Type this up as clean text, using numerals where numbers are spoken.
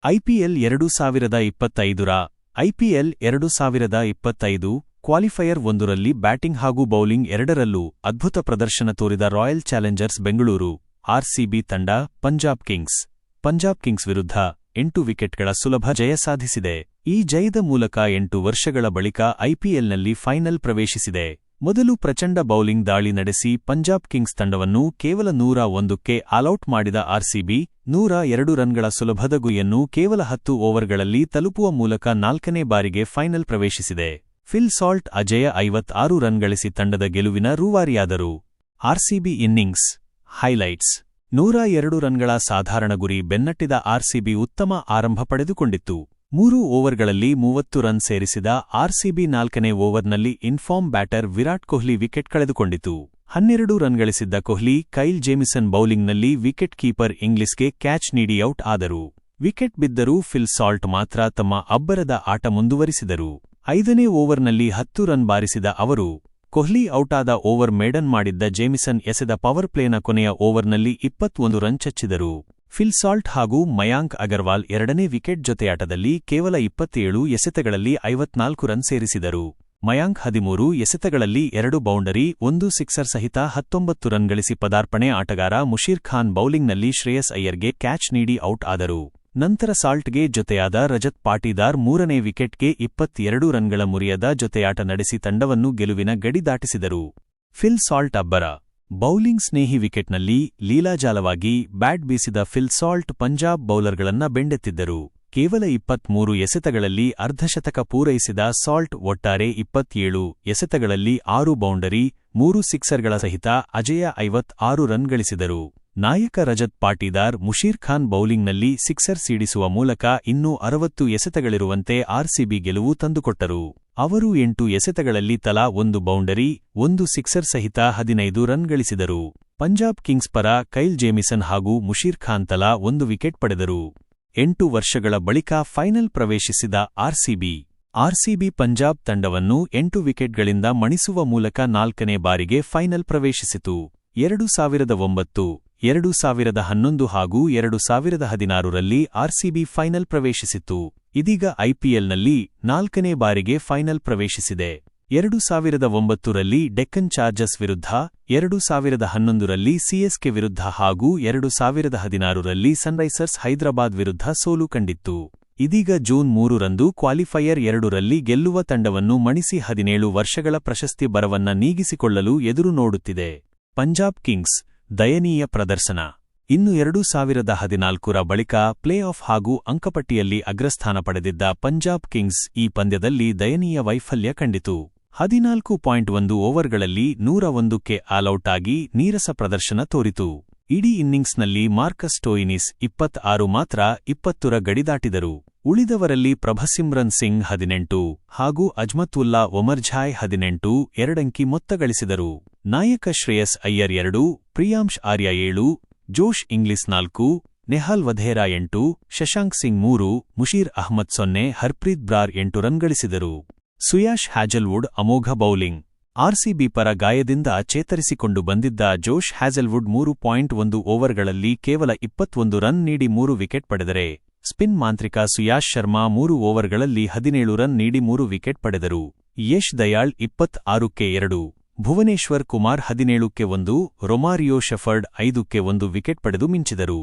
IPL 2025ರ IPL 2025 qualifier 1ರಲ್ಲಿ batting ಹಾಗೂ bowling ಎರಡರಲ್ಲೂ ಅದ್ಭುತ ಪ್ರದರ್ಶನ ತೋರಿದ ರಾಯಲ್ ಚಾಲೆಂಜರ್ಸ್ ಬೆಂಗಳೂರು ಆರ್ಸಿಬಿ ತಂಡ ಪಂಜಾಬ್ ಕಿಂಗ್ಸ್ ವಿರುದ್ಧ 8 ವಿಕೆಟ್ಗಳ ಸುಲಭ ಜಯ ಸಾಧಿಸಿದೆ. ಈ ಜಯದ ಮೂಲಕ 8 ವರ್ಷಗಳ ಬಳಿಕ ಐಪಿಎಲ್ನಲ್ಲಿ ಫೈನಲ್ ಪ್ರವೇಶಿಸಿದೆ. ಮೊದಲು ಪ್ರಚಂಡ ಬೌಲಿಂಗ್ ದಾಳಿ ನಡೆಸಿ ಪಂಜಾಬ್ ಕಿಂಗ್ಸ್ ತಂಡವನ್ನು ಕೇವಲ 101ಕ್ಕೆ ಆಲೌಟ್ ಮಾಡಿದ ಆರ್ಸಿಬಿ 102 ರನ್ಗಳ ಸುಲಭದ ಗುರಿಯನ್ನು ಕೇವಲ 10 ಓವರ್ಗಳಲ್ಲಿ ತಲುಪುವ ಮೂಲಕ 4ನೇ ಬಾರಿಗೆ ಫೈನಲ್ ಪ್ರವೇಶಿಸಿದೆ. ಫಿಲ್ ಸಾಲ್ಟ್ ಅಜೇಯ 56 ರನ್ ಗಳಿಸಿ ತಂಡದ ಗೆಲುವಿನ ರೂವಾರಿಯಾದರು. RCB innings highlights. 102 ರನ್ಗಳ ಸಾಧಾರಣ ಗುರಿ ಬೆನ್ನಟ್ಟಿದ ಆರ್ಸಿಬಿ ಉತ್ತಮ ಆರಂಭ ಪಡೆದುಕೊಂಡಿತ್ತು. 3 ಓವರ್ಗಳಲ್ಲಿ 30 ರನ್ ಸೇರಿಸಿದ ಆರ್ಸಿಬಿ 4ನೇ ಓವರ್ನಲ್ಲಿ in form batter Virat Kohli wicket ಕಳೆದುಕೊಂಡಿತು. 12 ರನ್ ಗಳಿಸಿದ್ದ ಕೊಹ್ಲಿ ಕೈಲ್ ಜೇಮಿಸನ್ ಬೌಲಿಂಗ್ನಲ್ಲಿ ವಿಕೆಟ್ ಕೀಪರ್ ಇಂಗ್ಲಿಸ್ಗೆ ಕ್ಯಾಚ್ ನೀಡಿ ಔಟ್ ಆದರು. ವಿಕೆಟ್ ಬಿದ್ದರೂ ಫಿಲ್ ಸಾಲ್ಟ್ ಮಾತ್ರ ತಮ್ಮ ಅಬ್ಬರದ ಆಟ ಮುಂದುವರಿಸಿದರು. 5ನೇ ಓವರ್ನಲ್ಲಿ 10 ರನ್ ಬಾರಿಸಿದ ಅವರು ಕೊಹ್ಲಿ ಔಟಾದ ಓವರ್ ಮೇಡನ್ ಮಾಡಿದ್ದ ಜೇಮಿಸನ್ ಎಸೆದ ಪವರ್ ಪ್ಲೇನ ಕೊನೆಯ ಓವರ್ನಲ್ಲಿ 21 ರನ್ ಚಚ್ಚಿದರು. ಫಿಲ್ ಸಾಲ್ಟ್ ಹಾಗೂ ಮಯಾಂಕ್ ಅಗರ್ವಾಲ್ 2ನೇ ವಿಕೆಟ್ ಜೊತೆಯಾಟದಲ್ಲಿ ಕೇವಲ 27 ಎಸೆತಗಳಲ್ಲಿ 54 ರನ್ ಸೇರಿಸಿದರು. ಮಯಾಂಕ್ 13 ಎಸೆತಗಳಲ್ಲಿ 2 ಬೌಂಡರಿ 1 ಸಿಕ್ಸರ್ ಸಹಿತ 19 ರನ್ ಗಳಿಸಿ ಪದಾರ್ಪಣೆ ಆಟಗಾರ ಮುಷೀರ್ ಖಾನ್ ಬೌಲಿಂಗ್ನಲ್ಲಿ ಶ್ರೇಯಸ್ ಅಯ್ಯರ್ಗೆ ಕ್ಯಾಚ್ ನೀಡಿ ಔಟ್ ಆದರು. ನಂತರ ಸಾಲ್ಟ್ಗೆ ಜೊತೆಯಾದ ರಜತ್ ಪಾಟೀದಾರ್ 3ನೇ ವಿಕೆಟ್ಗೆ 22 ರನ್ಗಳ ಮುರಿಯದ ಜೊತೆಯಾಟ ನಡೆಸಿ ತಂಡವನ್ನು ಗೆಲುವಿನ ಗಡಿ ದಾಟಿಸಿದರು. ಫಿಲ್ ಸಾಲ್ಟ್ ಅಬ್ಬರ. ಬೌಲಿಂಗ್ ಸ್ನೇಹಿ ವಿಕೆಟ್ನಲ್ಲಿ ಲೀಲಾಜಾಲವಾಗಿ ಬ್ಯಾಟ್ ಬೀಸಿದ ಫಿಲ್ ಸಾಲ್ಟ್ ಪಂಜಾಬ್ ಬೌಲರ್ಗಳನ್ನ ಬೆಂಡೆತ್ತಿದ್ದರು. ಕೇವಲ 23 ಎಸೆತಗಳಲ್ಲಿ ಅರ್ಧಶತಕ ಪೂರೈಸಿದ ಸಾಲ್ಟ್ ಒಟ್ಟಾರೆ 27 ಎಸೆತಗಳಲ್ಲಿ 6 ಬೌಂಡರಿ 3 ಸಿಕ್ಸರ್ಗಳ ಸಹಿತ ಅಜೇಯ 56 ರನ್ ಗಳಿಸಿದರು. ನಾಯಕ ರಜತ್ ಪಾಟೀದಾರ್ ಮುಷೀರ್ ಖಾನ್ ಬೌಲಿಂಗ್ನಲ್ಲಿ ಸಿಕ್ಸರ್ ಸಿಡಿಸುವ ಮೂಲಕ ಇನ್ನೂ 60 ಎಸೆತಗಳಿರುವಂತೆ ಆರ್ಸಿಬಿ ಗೆಲುವು ತಂದುಕೊಟ್ಟರು. ಅವರು 8 ಎಸೆತಗಳಲ್ಲಿ ತಲಾ 1 ಬೌಂಡರಿ 1 ಸಿಕ್ಸರ್ ಸಹಿತ 15 ರನ್ ಗಳಿಸಿದರು. ಪಂಜಾಬ್ ಕಿಂಗ್ಸ್ ಪರ ಕೈಲ್ ಜೇಮಿಸನ್ ಹಾಗೂ ಮುಷೀರ್ ಖಾನ್ ತಲಾ 1 ವಿಕೆಟ್ ಪಡೆದರು. 8 ವರ್ಷಗಳ ಬಳಿಕ ಫೈನಲ್ ಪ್ರವೇಶಿಸಿದ ಆರ್ಸಿಬಿ ಪಂಜಾಬ್ ತಂಡವನ್ನು 8 ವಿಕೆಟ್ಗಳಿಂದ ಮಣಿಸುವ ಮೂಲಕ 4ನೇ ಬಾರಿಗೆ ಫೈನಲ್ ಪ್ರವೇಶಿಸಿತು. 2009, 2011 ಹಾಗೂ 2016ರಲ್ಲಿ ಆರ್ಸಿಬಿ ಫೈನಲ್ ಪ್ರವೇಶಿಸಿತ್ತು. ಇದೀಗ ಐಪಿಎಲ್ನಲ್ಲಿ 4ನೇ ಬಾರಿಗೆ ಫೈನಲ್ ಪ್ರವೇಶಿಸಿದೆ. 2009ರಲ್ಲಿ ಡೆಕ್ಕನ್ ಚಾರ್ಜರ್ಸ್ ವಿರುದ್ಧ, 2011ರಲ್ಲಿ ಸಿಎಸ್ಕೆ ವಿರುದ್ಧ ಹಾಗೂ 2016ರಲ್ಲಿ ಸನ್ರೈಸರ್ಸ್ ಹೈದರಾಬಾದ್ ವಿರುದ್ಧ ಸೋಲು ಕಂಡಿತ್ತು. ಇದೀಗ ಜೂನ್ 3ರಂದು ಕ್ವಾಲಿಫೈಯರ್ 2ರಲ್ಲಿ ಗೆಲ್ಲುವ ತಂಡವನ್ನು ಮಣಿಸಿ 17 ವರ್ಷಗಳ ಪ್ರಶಸ್ತಿ ಬರವನ್ನ ನೀಗಿಸಿಕೊಳ್ಳಲು ಎದುರು ನೋಡುತ್ತಿದೆ. ಪಂಜಾಬ್ ಕಿಂಗ್ಸ್ ದಯನೀಯ ಪ್ರದರ್ಶನ. ಇನ್ನು 2014ರ ಬಳಿಕ ಪ್ಲೇ ಆಫ್ ಹಾಗೂ ಅಂಕಪಟ್ಟಿಯಲ್ಲಿ ಅಗ್ರಸ್ಥಾನ ಪಡೆದಿದ್ದ ಪಂಜಾಬ್ ಕಿಂಗ್ಸ್ ಈ ಪಂದ್ಯದಲ್ಲಿ ದಯನೀಯ ವೈಫಲ್ಯ ಕಂಡಿತು. 14.1 ಓವರ್ಗಳಲ್ಲಿ 101ಕ್ಕೆ ಆಲೌಟ್ ಆಗಿ ನೀರಸ ಪ್ರದರ್ಶನ ತೋರಿತು. ಇಡೀ ಇನ್ನಿಂಗ್ಸ್ನಲ್ಲಿ ಮಾರ್ಕಸ್ ಸ್ಟೋಯಿನಿಸ್ 26 ಮಾತ್ರ 20ರ ಗಡಿ ದಾಟಿದರು. ಉಳಿದವರಲ್ಲಿ ಪ್ರಭಸಿಮ್ರನ್ ಸಿಂಗ್ 18 ಹಾಗೂ ಅಜ್ಮತುಲ್ಲಾ ಒಮರ್ಝಾಯ್ 18 ಎರಡಂಕಿ ಮೊತ್ತ ಗಳಿಸಿದರು. ನಾಯಕ ಶ್ರೇಯಸ್ ಅಯ್ಯರ್ 2, ಪ್ರಿಯಾಂಶ್ ಆರ್ಯ 7, ಜೋಶ್ ಇಂಗ್ಲಿಸ್ 4, ನೆಹಾಲ್ ವಧೇರಾ 8, ಶಶಾಂಕ್ ಸಿಂಗ್ 3, ಮುಷೀರ್ ಅಹ್ಮದ್ 0, ಹರ್ಪ್ರೀತ್ ಬ್ರಾರ್ 8 ರನ್ ಗಳಿಸಿದರು. ಸುಯಾಶ್ ಹ್ಯಾಜಲ್ವುಡ್ ಅಮೋಘ ಬೌಲಿಂಗ್. ಆರ್ಸಿಬಿ ಪರ ಗಾಯದಿಂದ ಚೇತರಿಸಿಕೊಂಡು ಬಂದಿದ್ದ ಜೋಶ್ ಹ್ಯಾಜಲ್ವುಡ್ 3.1 ಓವರ್ಗಳಲ್ಲಿ ಕೇವಲ 21 ರನ್ ನೀಡಿ 3 ವಿಕೆಟ್ ಪಡೆದರೆ, ಸ್ಪಿನ್ ಮಾಂತ್ರಿಕ ಸುಯಾಶ್ ಶರ್ಮಾ 3 ಓವರ್ಗಳಲ್ಲಿ 17 ರನ್ ನೀಡಿ 3 ವಿಕೆಟ್ ಪಡೆದರು. ಯಶ್ ದಯಾಳ್ 26ಕ್ಕೆ 2, ಭುವನೇಶ್ವರ್ ಕುಮಾರ್ 17ಕ್ಕೆ 1, ರೊಮಾರಿಯೋ ಶೆಫರ್ಡ್ 5ಕ್ಕೆ 1 ವಿಕೆಟ್ ಪಡೆದು ಮಿಂಚಿದರು.